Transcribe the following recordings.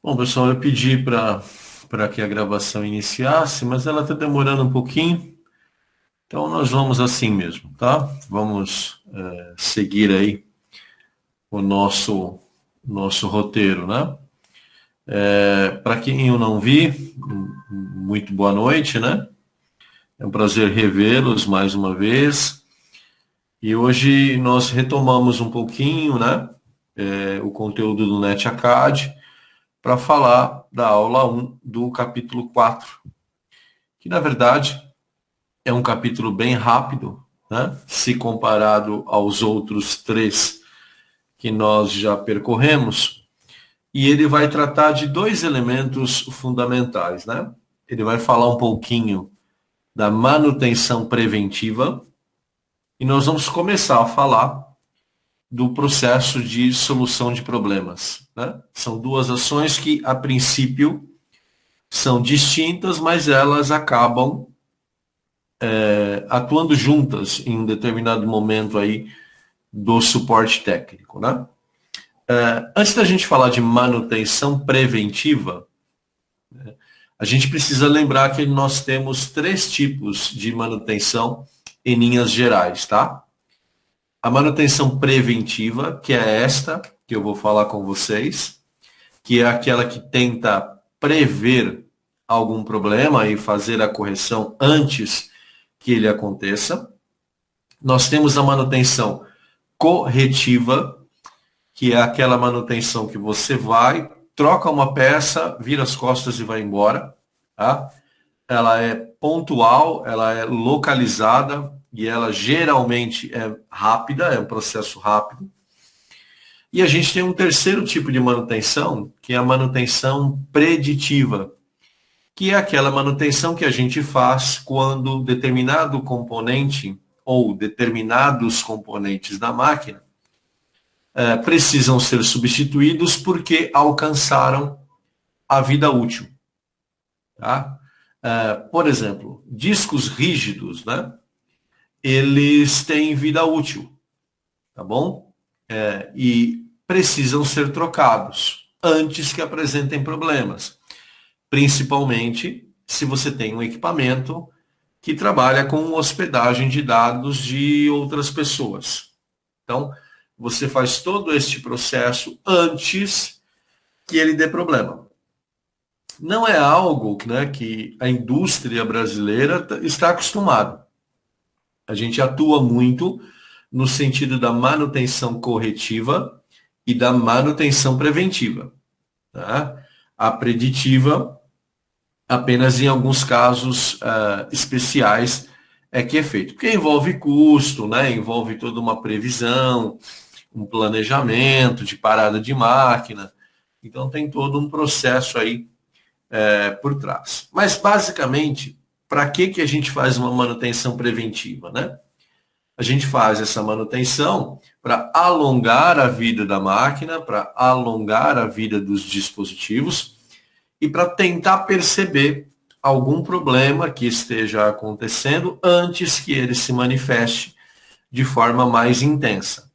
Bom, pessoal, eu pedi para que a gravação iniciasse, mas ela está demorando um pouquinho, então nós vamos assim mesmo, tá? Vamos seguir aí o nosso roteiro, né? Para quem eu não vi, muito boa noite, né? É um prazer revê-los mais uma vez. E hoje nós retomamos um pouquinho, né? O conteúdo do NetAcad para falar da aula 1 do capítulo 4, que na verdade é um capítulo bem rápido, né? Se comparado aos outros três que nós já percorremos. E ele vai tratar de dois elementos fundamentais, né? Ele vai falar um pouquinho da manutenção preventiva e nós vamos começar a falar do processo de solução de problemas, né? São duas ações que, a princípio, são distintas, mas elas acabam atuando juntas em um determinado momento aí do suporte técnico, né? Antes da gente falar de manutenção preventiva, a gente precisa lembrar que nós temos três tipos de manutenção em linhas gerais, tá? A manutenção preventiva, que é esta que eu vou falar com vocês, que é aquela que tenta prever algum problema e fazer a correção antes que ele aconteça. Nós temos a manutenção corretiva, que é aquela manutenção que você vai, troca uma peça, vira as costas e vai embora. Tá? Ela é pontual, ela é localizada e ela geralmente é rápida, é um processo rápido. E a gente tem um terceiro tipo de manutenção, que é a manutenção preditiva, que é aquela manutenção que a gente faz quando determinado componente ou determinados componentes da máquina precisam ser substituídos porque alcançaram a vida útil. Tá? Por exemplo, discos rígidos, né? Eles têm vida útil, tá bom? E precisam ser trocados antes que apresentem problemas. Principalmente se você tem um equipamento que trabalha com hospedagem de dados de outras pessoas. Então, você faz todo este processo antes que ele dê problema. Não é algo, né, que a indústria brasileira está acostumada. A gente atua muito no sentido da manutenção corretiva e da manutenção preventiva. Tá? A preditiva, apenas em alguns casos especiais, é que é feito. Porque envolve custo, né? Envolve toda uma previsão, um planejamento de parada de máquina. Então tem todo um processo aí por trás. Mas basicamente, para que a gente faz uma manutenção preventiva, né? A gente faz essa manutenção para alongar a vida da máquina, para alongar a vida dos dispositivos e para tentar perceber algum problema que esteja acontecendo antes que ele se manifeste de forma mais intensa.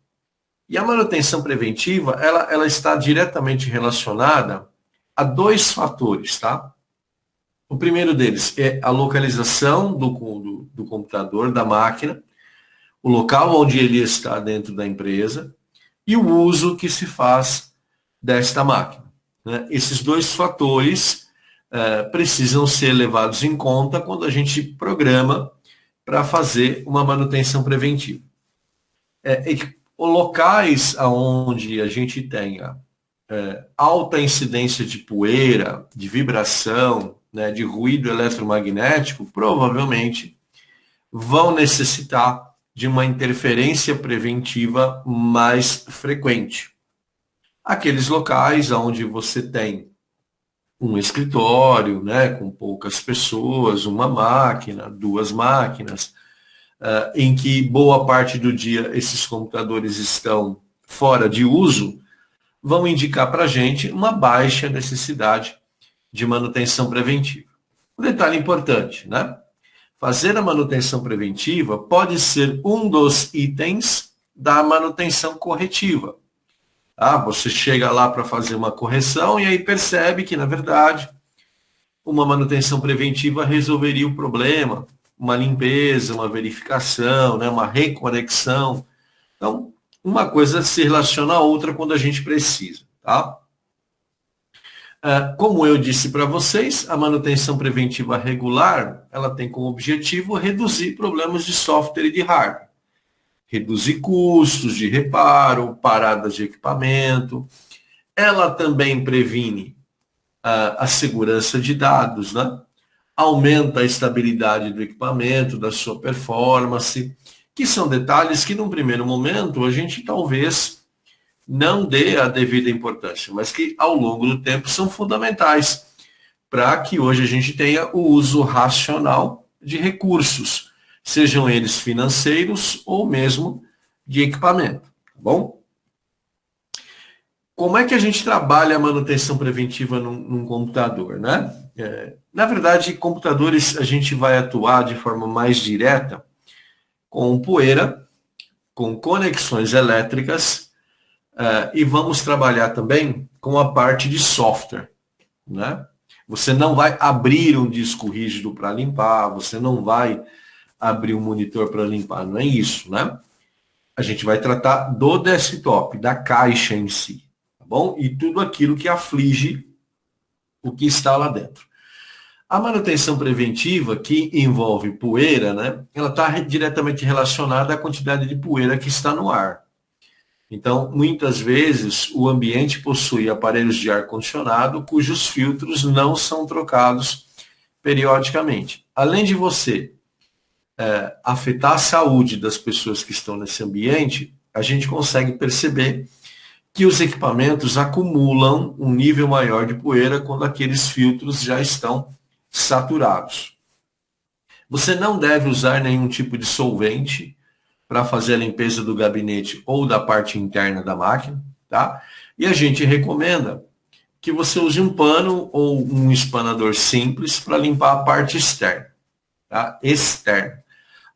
E a manutenção preventiva, ela está diretamente relacionada a dois fatores, tá? O primeiro deles é a localização do computador, da máquina, o local onde ele está dentro da empresa e o uso que se faz desta máquina. Né? Esses dois fatores precisam ser levados em conta quando a gente programa para fazer uma manutenção preventiva. Locais onde a gente tenha alta incidência de poeira, de vibração, né, de ruído eletromagnético, provavelmente vão necessitar de uma interferência preventiva mais frequente. Aqueles locais onde você tem um escritório, né, com poucas pessoas, uma máquina, duas máquinas, em que boa parte do dia esses computadores estão fora de uso, vão indicar para a gente uma baixa necessidade de manutenção preventiva. Um detalhe importante, né? Fazer a manutenção preventiva pode ser um dos itens da manutenção corretiva. Você chega lá para fazer uma correção e aí percebe que, na verdade, uma manutenção preventiva resolveria o problema, uma limpeza, uma verificação, né, uma reconexão. Então, uma coisa se relaciona à outra quando a gente precisa, tá? Como eu disse para vocês, a manutenção preventiva regular, ela tem como objetivo reduzir problemas de software e de hardware, reduzir custos de reparo, paradas de equipamento. Ela também previne a segurança de dados, né? Aumenta a estabilidade do equipamento, da sua performance, que são detalhes que, num primeiro momento, a gente talvez não dê a devida importância, mas que, ao longo do tempo, são fundamentais para que hoje a gente tenha o uso racional de recursos, sejam eles financeiros ou mesmo de equipamento, tá bom? Como é que a gente trabalha a manutenção preventiva num computador, né? Na verdade, computadores a gente vai atuar de forma mais direta com poeira, com conexões elétricas e vamos trabalhar também com a parte de software, né? Você não vai abrir um disco rígido para limpar, você não vai abrir um monitor para limpar, não é isso, né? A gente vai tratar do desktop, da caixa em si, tá bom? E tudo aquilo que aflige o que está lá dentro. A manutenção preventiva, que envolve poeira, né? Ela está diretamente relacionada à quantidade de poeira que está no ar. Então, muitas vezes, o ambiente possui aparelhos de ar-condicionado cujos filtros não são trocados periodicamente. Além de você afetar a saúde das pessoas que estão nesse ambiente, a gente consegue perceber que os equipamentos acumulam um nível maior de poeira quando aqueles filtros já estão saturados. Você não deve usar nenhum tipo de solvente para fazer a limpeza do gabinete ou da parte interna da máquina, tá? E a gente recomenda que você use um pano ou um espanador simples para limpar a parte externa, tá? Externa.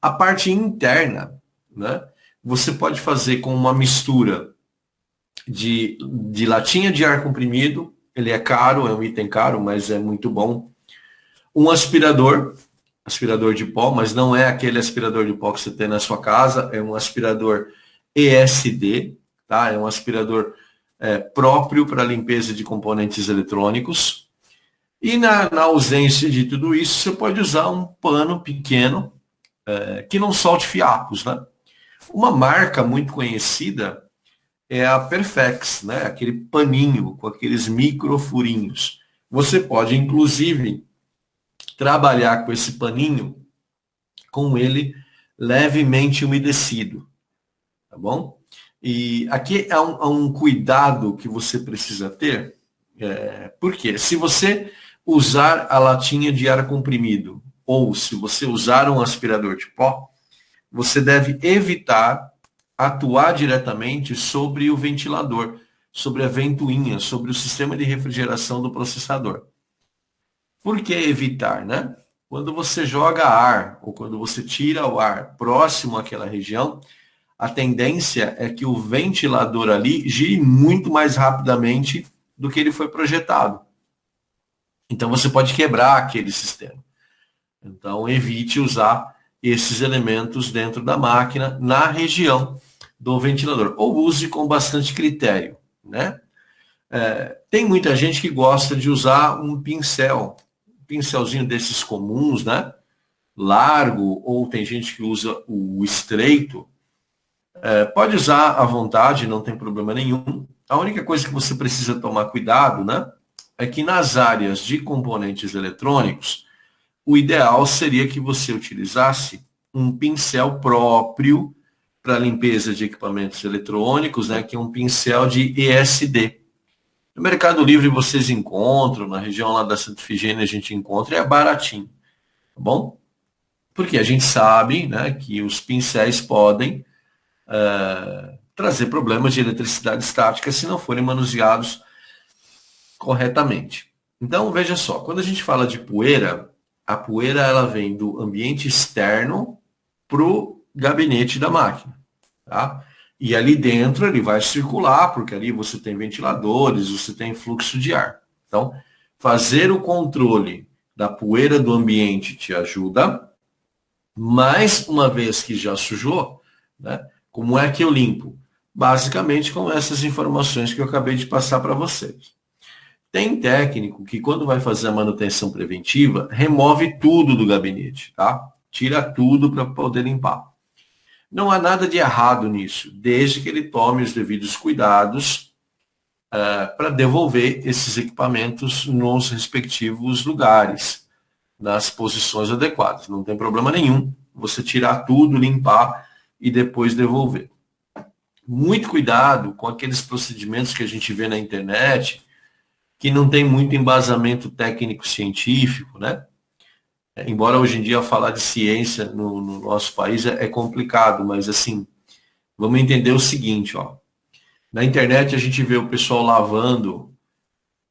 A parte interna, né? Você pode fazer com uma mistura de latinha de ar comprimido, ele é caro, é um item caro, mas é muito bom. Um aspirador de pó, mas não é aquele aspirador de pó que você tem na sua casa, é um aspirador ESD, tá? É um aspirador próprio para limpeza de componentes eletrônicos. E na ausência de tudo isso, você pode usar um pano pequeno que não solte fiapos, né? Uma marca muito conhecida é a Perfex, né? Aquele paninho com aqueles microfurinhos. Você pode, inclusive, trabalhar com esse paninho com ele levemente umedecido, tá bom? E aqui há um cuidado que você precisa ter, porque se você usar a latinha de ar comprimido ou se você usar um aspirador de pó, você deve evitar atuar diretamente sobre o ventilador, sobre a ventoinha, sobre o sistema de refrigeração do processador. Por que evitar, né? Quando você joga ar ou quando você tira o ar próximo àquela região, a tendência é que o ventilador ali gire muito mais rapidamente do que ele foi projetado. Então você pode quebrar aquele sistema. Então evite usar esses elementos dentro da máquina na região do ventilador. Ou use com bastante critério, né? Tem muita gente que gosta de usar um pincelzinho desses comuns, né? Largo, ou tem gente que usa o estreito. Pode usar à vontade, não tem problema nenhum. A única coisa que você precisa tomar cuidado, né? É que nas áreas de componentes eletrônicos, o ideal seria que você utilizasse um pincel próprio para limpeza de equipamentos eletrônicos, né, que é um pincel de ESD. No Mercado Livre vocês encontram, na região lá da Santa Efigênia a gente encontra, e é baratinho, tá bom? Porque a gente sabe, né, que os pincéis podem trazer problemas de eletricidade estática se não forem manuseados corretamente. Então, veja só, quando a gente fala de poeira, a poeira ela vem do ambiente externo para o gabinete da máquina. Tá? E ali dentro ele vai circular, porque ali você tem ventiladores, você tem fluxo de ar. Então, fazer o controle da poeira do ambiente te ajuda, mas uma vez que já sujou, né, como é que eu limpo? Basicamente com essas informações que eu acabei de passar para vocês. Tem técnico que, quando vai fazer a manutenção preventiva, remove tudo do gabinete, tá? Tira tudo para poder limpar. Não há nada de errado nisso, desde que ele tome os devidos cuidados para devolver esses equipamentos nos respectivos lugares, nas posições adequadas. Não tem problema nenhum você tirar tudo, limpar e depois devolver. Muito cuidado com aqueles procedimentos que a gente vê na internet, que não tem muito embasamento técnico-científico, né? Embora hoje em dia falar de ciência no nosso país é complicado, mas assim, vamos entender o seguinte, ó. Na internet a gente vê o pessoal lavando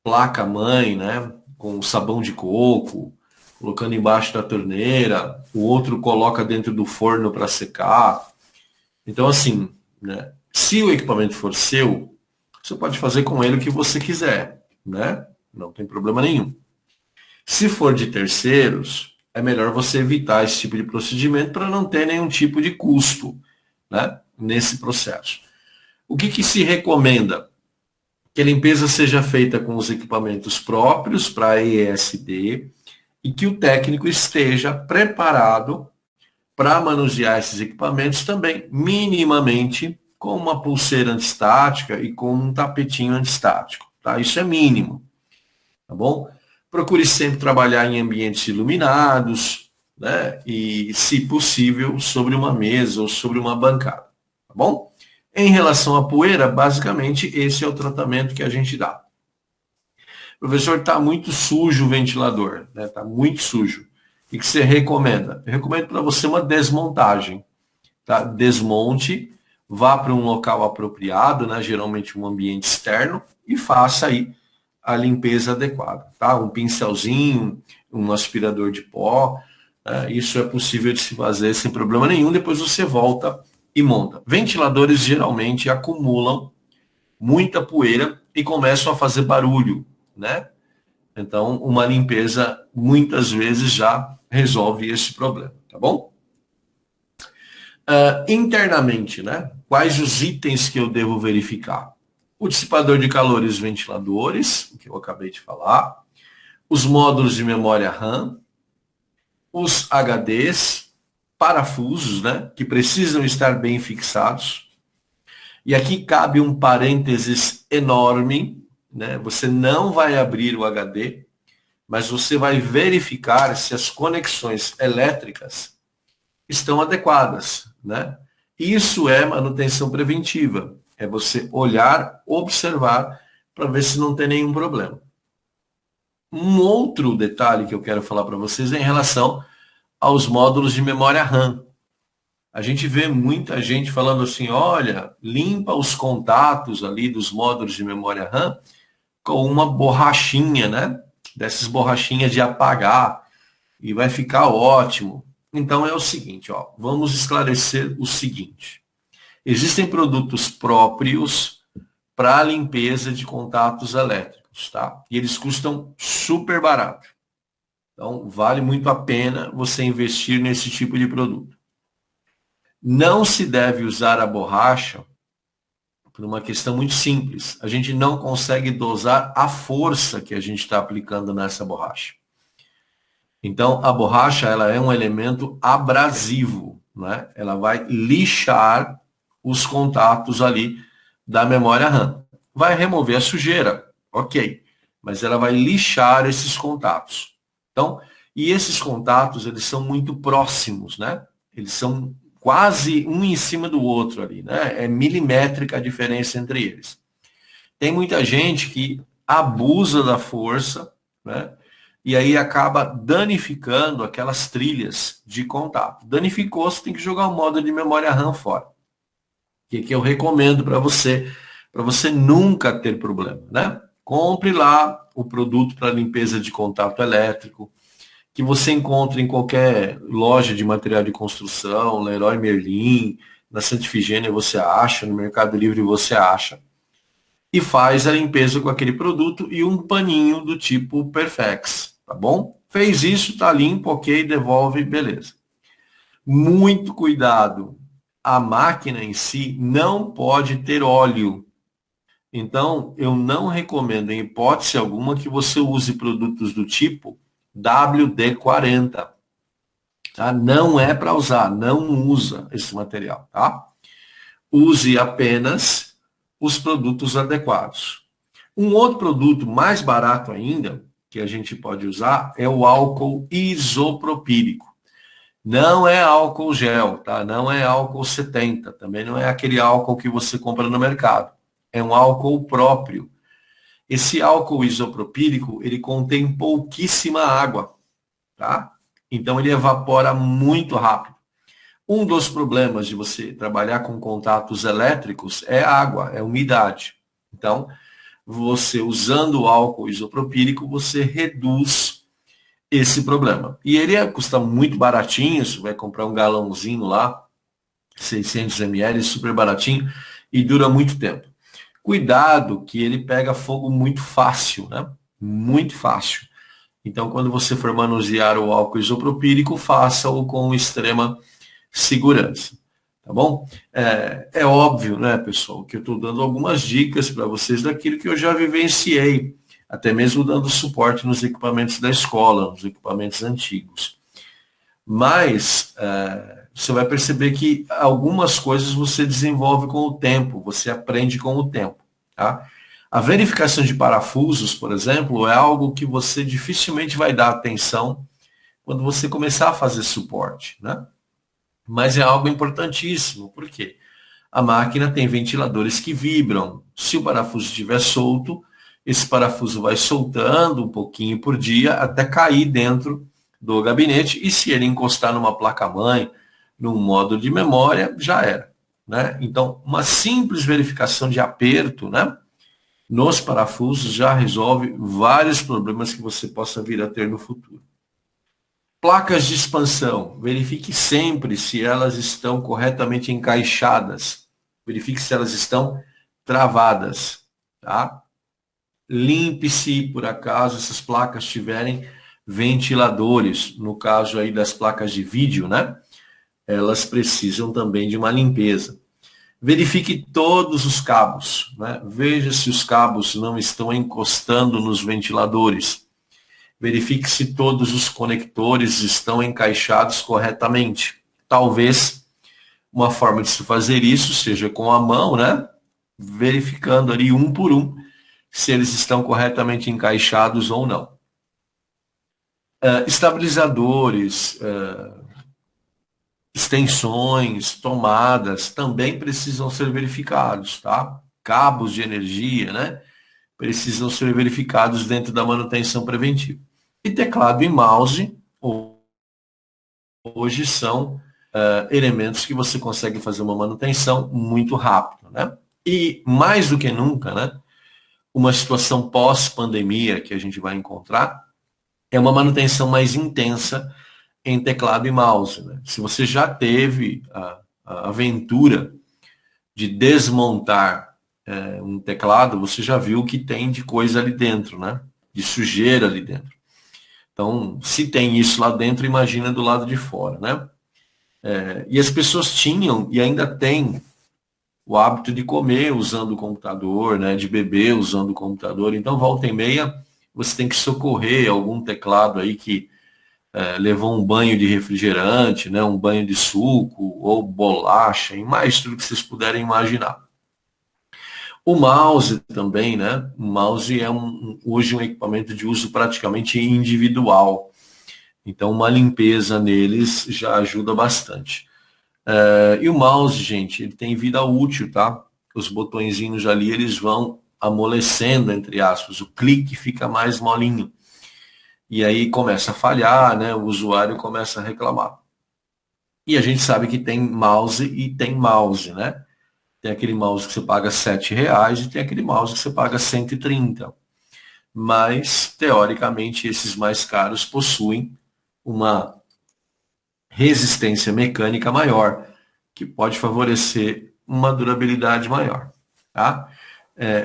placa-mãe, né? Com sabão de coco, colocando embaixo da torneira, o outro coloca dentro do forno para secar. Então, assim, né? Se o equipamento for seu, você pode fazer com ele o que você quiser, né? Não tem problema nenhum. Se for de terceiros, é melhor você evitar esse tipo de procedimento para não ter nenhum tipo de custo, né, nesse processo. O que se recomenda? Que a limpeza seja feita com os equipamentos próprios para ESD e que o técnico esteja preparado para manusear esses equipamentos também, minimamente, com uma pulseira antistática e com um tapetinho antistático. Tá? Isso é mínimo. Tá bom? Procure sempre trabalhar em ambientes iluminados, né? E, se possível, sobre uma mesa ou sobre uma bancada. Tá bom? Em relação à poeira, basicamente, esse é o tratamento que a gente dá. Professor, está muito sujo o ventilador, né? Está muito sujo. O que você recomenda? Eu recomendo para você uma desmontagem. Tá? Desmonte, vá para um local apropriado, né? Geralmente um ambiente externo, e faça aí a limpeza adequada, tá? Um pincelzinho, um aspirador de pó, isso é possível de se fazer sem problema nenhum, depois você volta e monta. Ventiladores geralmente acumulam muita poeira e começam a fazer barulho, né? Então, uma limpeza muitas vezes já resolve esse problema, tá bom? Internamente, né? Quais os itens que eu devo verificar? O dissipador de calor e os ventiladores, que eu acabei de falar, os módulos de memória RAM, os HDs, parafusos, né, que precisam estar bem fixados. E aqui cabe um parênteses enorme, né? Você não vai abrir o HD, mas você vai verificar se as conexões elétricas estão adequadas, né? Isso é manutenção preventiva. É você olhar, observar, para ver se não tem nenhum problema. Um outro detalhe que eu quero falar para vocês é em relação aos módulos de memória RAM. A gente vê muita gente falando assim, olha, limpa os contatos ali dos módulos de memória RAM com uma borrachinha, né? Dessas borrachinhas de apagar e vai ficar ótimo. Então é o seguinte, ó, vamos esclarecer o seguinte. Existem produtos próprios para a limpeza de contatos elétricos, tá? E eles custam super barato. Então, vale muito a pena você investir nesse tipo de produto. Não se deve usar a borracha por uma questão muito simples. A gente não consegue dosar a força que a gente está aplicando nessa borracha. Então, a borracha ela é um elemento abrasivo, né? Ela vai lixar os contatos ali da memória RAM. Vai remover a sujeira, ok, mas ela vai lixar esses contatos. Então, e esses contatos, eles são muito próximos, né? Eles são quase um em cima do outro ali, né? É milimétrica a diferença entre eles. Tem muita gente que abusa da força, né? E aí acaba danificando aquelas trilhas de contato. Danificou, você tem que jogar o módulo de memória RAM fora. O que eu recomendo para você nunca ter problema, né? Compre lá o produto para limpeza de contato elétrico, que você encontra em qualquer loja de material de construção, Leroy Merlin, na Santa Ifigênia você acha, no Mercado Livre você acha, e faz a limpeza com aquele produto e um paninho do tipo Perfex, tá bom? Fez isso, tá limpo, ok, devolve, beleza. Muito cuidado, a máquina em si não pode ter óleo. Então, eu não recomendo, em hipótese alguma, que você use produtos do tipo WD-40. Tá? Não é para usar, não usa esse material, tá? Use apenas os produtos adequados. Um outro produto mais barato ainda, que a gente pode usar, é o álcool isopropílico. Não é álcool gel, tá? Não é álcool 70, também não é aquele álcool que você compra no mercado. É um álcool próprio. Esse álcool isopropílico, ele contém pouquíssima água, tá? Então ele evapora muito rápido. Um dos problemas de você trabalhar com contatos elétricos é água, é umidade. Então, você usando o álcool isopropílico, você reduz esse problema. E ele custa muito baratinho, você vai comprar um galãozinho lá, 600 ml, super baratinho, e dura muito tempo. Cuidado que ele pega fogo muito fácil, né? Muito fácil. Então, quando você for manusear o álcool isopropílico, faça-o com extrema segurança. Tá bom? É óbvio, né, pessoal, que eu estou dando algumas dicas para vocês daquilo que eu já vivenciei, até mesmo dando suporte nos equipamentos da escola, nos equipamentos antigos. Mas você vai perceber que algumas coisas você desenvolve com o tempo, você aprende com o tempo. Tá? A verificação de parafusos, por exemplo, é algo que você dificilmente vai dar atenção quando você começar a fazer suporte, né? Mas é algo importantíssimo, por quê? A máquina tem ventiladores que vibram. Se o parafuso estiver solto, esse parafuso vai soltando um pouquinho por dia até cair dentro do gabinete. E se ele encostar numa placa-mãe, num módulo de memória, já era. Né? Então, uma simples verificação de aperto, né, nos parafusos já resolve vários problemas que você possa vir a ter no futuro. Placas de expansão, verifique sempre se elas estão corretamente encaixadas. Verifique se elas estão travadas, tá? Limpe se por acaso essas placas tiverem ventiladores, no caso aí das placas de vídeo, né? Elas precisam também de uma limpeza. Verifique todos os cabos, né? Veja se os cabos não estão encostando nos ventiladores. Verifique se todos os conectores estão encaixados corretamente. Talvez uma forma de se fazer isso seja com a mão, né? Verificando ali um por um se eles estão corretamente encaixados ou não. Estabilizadores, extensões, tomadas também precisam ser verificados, tá? Cabos de energia, né? Precisam ser verificados dentro da manutenção preventiva. E teclado e mouse hoje são elementos que você consegue fazer uma manutenção muito rápido, né? E mais do que nunca, né? Uma situação pós-pandemia que a gente vai encontrar é uma manutenção mais intensa em teclado e mouse, né? Se você já teve a aventura de desmontar um teclado, você já viu que tem de coisa ali dentro, né? De sujeira ali dentro. Então, se tem isso lá dentro, imagina do lado de fora, né? E as pessoas tinham e ainda têm o hábito de comer usando o computador, né? De beber usando o computador. Então, volta e meia, você tem que socorrer algum teclado aí que levou um banho de refrigerante, né? Um banho de suco ou bolacha, e mais tudo que vocês puderem imaginar. O mouse também, né? O mouse é hoje um equipamento de uso praticamente individual. Então, uma limpeza neles já ajuda bastante. E o mouse, gente, ele tem vida útil, tá? Os botõezinhos ali, eles vão amolecendo, entre aspas. O clique fica mais molinho. E aí começa a falhar, né? O usuário começa a reclamar. E a gente sabe que tem mouse e tem mouse, né? Tem aquele mouse que você paga R$7 e tem aquele mouse que você paga 130. Mas, teoricamente, esses mais caros possuem uma resistência mecânica maior. que pode favorecer uma durabilidade maior, tá?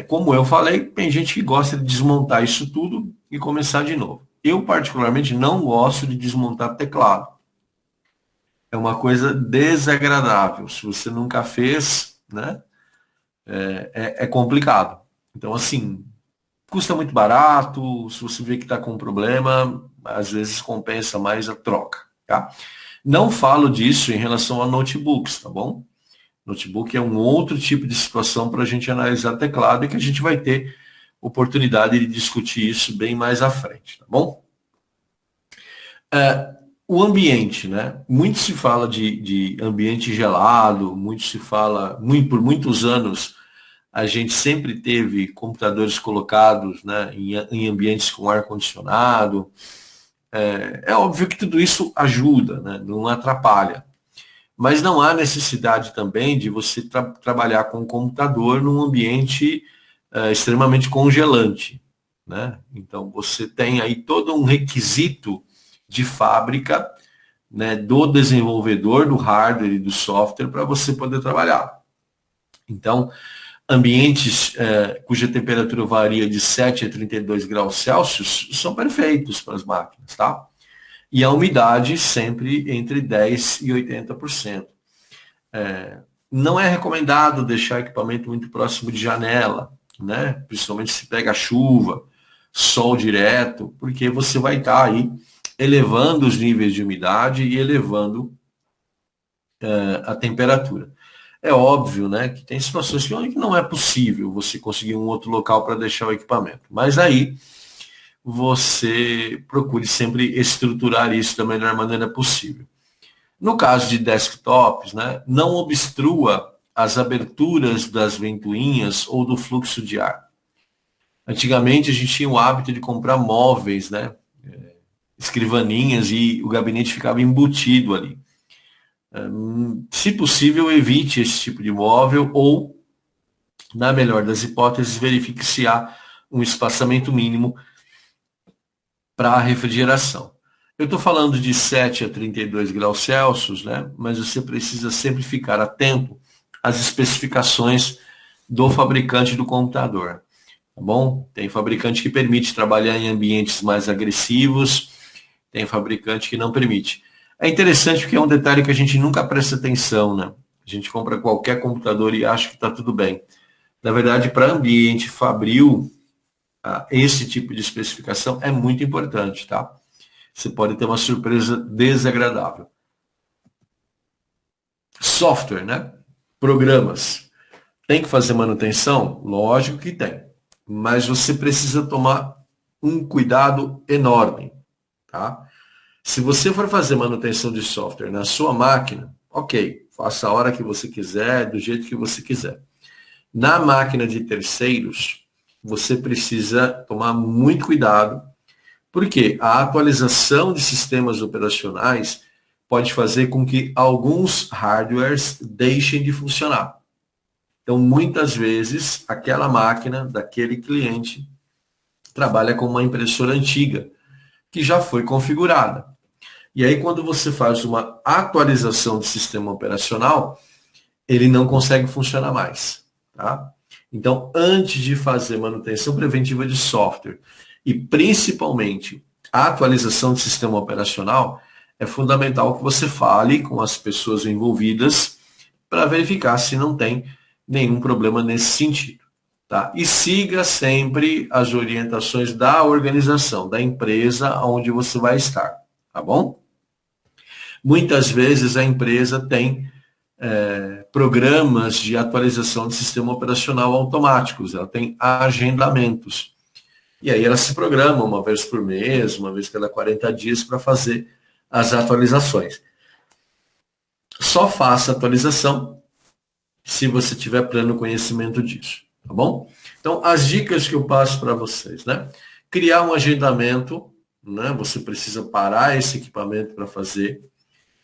Como eu falei, tem gente que gosta de desmontar isso tudo e começar de novo. Eu, particularmente, não gosto de desmontar teclado. É uma coisa desagradável. Se você nunca fez, né, é complicado. Então, assim, custa muito barato. Se você vê que está com um problema, às vezes compensa mais a troca, tá? Não falo disso em relação a notebooks, tá bom? Notebook é um outro tipo de situação para a gente analisar teclado e que a gente vai ter oportunidade de discutir isso bem mais à frente, tá bom? O ambiente, né? Muito se fala de ambiente gelado, muito se fala, por muitos anos, a gente sempre teve computadores colocados, né, em ambientes com ar-condicionado. É óbvio que tudo isso ajuda, né, não atrapalha. Mas não há necessidade também de você trabalhar com o computador num ambiente extremamente congelante, né? Então você tem aí todo um requisito de fábrica, né, do desenvolvedor do hardware e do software para você poder trabalhar. Então, ambientes cuja temperatura varia de 7 a 32 graus Celsius são perfeitos para as máquinas, tá? E a umidade sempre entre 10% e 80%. Não é recomendado deixar equipamento muito próximo de janela, né? Principalmente se pega chuva, sol direto, porque você vai estar aí elevando os níveis de umidade e elevando a temperatura. É óbvio, né, que tem situações que não é possível você conseguir um outro local para deixar o equipamento. Mas aí você procure sempre estruturar isso da melhor maneira possível. No caso de desktops, né, não obstrua as aberturas das ventoinhas ou do fluxo de ar. Antigamente a gente tinha o hábito de comprar móveis, né, escrivaninhas, e o gabinete ficava embutido ali. Se possível, evite esse tipo de móvel ou, na melhor das hipóteses, verifique se há um espaçamento mínimo para a refrigeração. Eu estou falando de 7 a 32 graus Celsius, né? Mas você precisa sempre ficar atento às especificações do fabricante do computador. Tá bom? Tem fabricante que permite trabalhar em ambientes mais agressivos, tem fabricante que não permite. É interessante porque é um detalhe que a gente nunca presta atenção, né? A gente compra qualquer computador e acha que está tudo bem. Na verdade, para ambiente fabril, esse tipo de especificação é muito importante, tá? Você pode ter uma surpresa desagradável. Software, né? Programas. Tem que fazer manutenção? Lógico que tem. Mas você precisa tomar um cuidado enorme, tá? Se você for fazer manutenção de software na sua máquina, ok, faça a hora que você quiser, do jeito que você quiser. Na máquina de terceiros, você precisa tomar muito cuidado, porque a atualização de sistemas operacionais pode fazer com que alguns hardwares deixem de funcionar. Então, muitas vezes, aquela máquina daquele cliente trabalha com uma impressora antiga, que já foi configurada. E aí, quando você faz uma atualização do sistema operacional, ele não consegue funcionar mais. Tá? Então, antes de fazer manutenção preventiva de software e principalmente a atualização do sistema operacional, é fundamental que você fale com as pessoas envolvidas para verificar se não tem nenhum problema nesse sentido. Tá? E siga sempre as orientações da organização, da empresa onde você vai estar. Tá bom? Muitas vezes a empresa tem programas de atualização de sistema operacional automáticos, ela tem agendamentos. E aí ela se programa uma vez por mês, uma vez cada 40 dias para fazer as atualizações. Só faça atualização se você tiver pleno conhecimento disso, tá bom? Então, as dicas que eu passo para vocês, né? Criar um agendamento, né? Você precisa parar esse equipamento para fazer.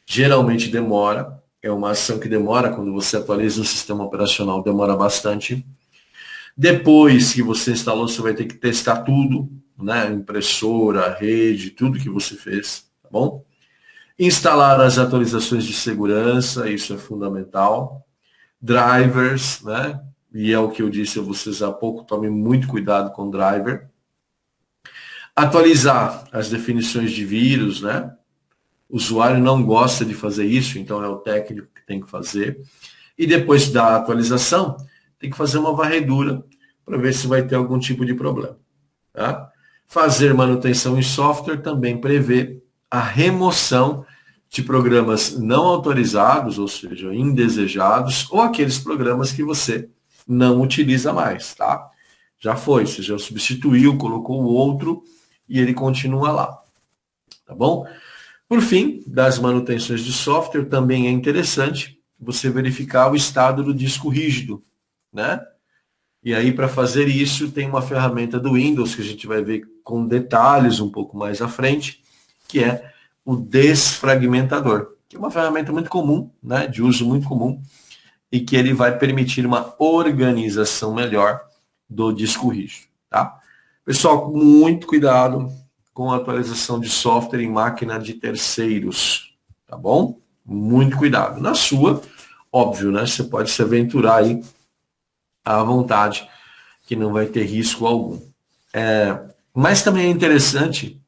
Geralmente demora, é uma ação que demora, quando você atualiza um sistema operacional, demora bastante. Depois que você instalou, você vai ter que testar tudo, né? Impressora, rede, tudo que você fez, tá bom? Instalar as atualizações de segurança, isso é fundamental. Drivers, né? E é o que eu disse a vocês há pouco, tome muito cuidado com o driver. Atualizar as definições de vírus, né? O usuário não gosta de fazer isso, então é o técnico que tem que fazer. E depois da atualização, tem que fazer uma varredura para ver se vai ter algum tipo de problema. Tá? Fazer manutenção em software também prevê a remoção de programas não autorizados, ou seja, indesejados, ou aqueles programas que você não utiliza mais, tá? Já foi, você já substituiu, colocou o outro e ele continua lá, tá bom? Por fim, das manutenções de software, também é interessante você verificar o estado do disco rígido, né? E aí, para fazer isso, tem uma ferramenta do Windows que a gente vai ver com detalhes um pouco mais à frente, que é o desfragmentador, que é uma ferramenta muito comum, né, de uso muito comum, e que ele vai permitir uma organização melhor do disco rígido, tá? Pessoal, muito cuidado com a atualização de software em máquina de terceiros, tá bom? Muito cuidado. Na sua, óbvio, né, você pode se aventurar aí à vontade, que não vai ter risco algum. Mas também é interessante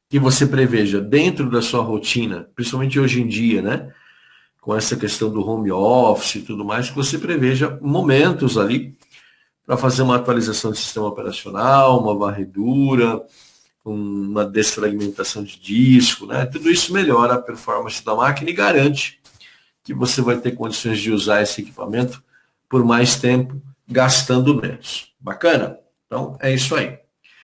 que você preveja dentro da sua rotina, principalmente hoje em dia, né? Com essa questão do home office e tudo mais, que você preveja momentos ali para fazer uma atualização do sistema operacional, uma varredura, uma desfragmentação de disco, né? Tudo isso melhora a performance da máquina e garante que você vai ter condições de usar esse equipamento por mais tempo, gastando menos. Bacana? Então, é isso aí.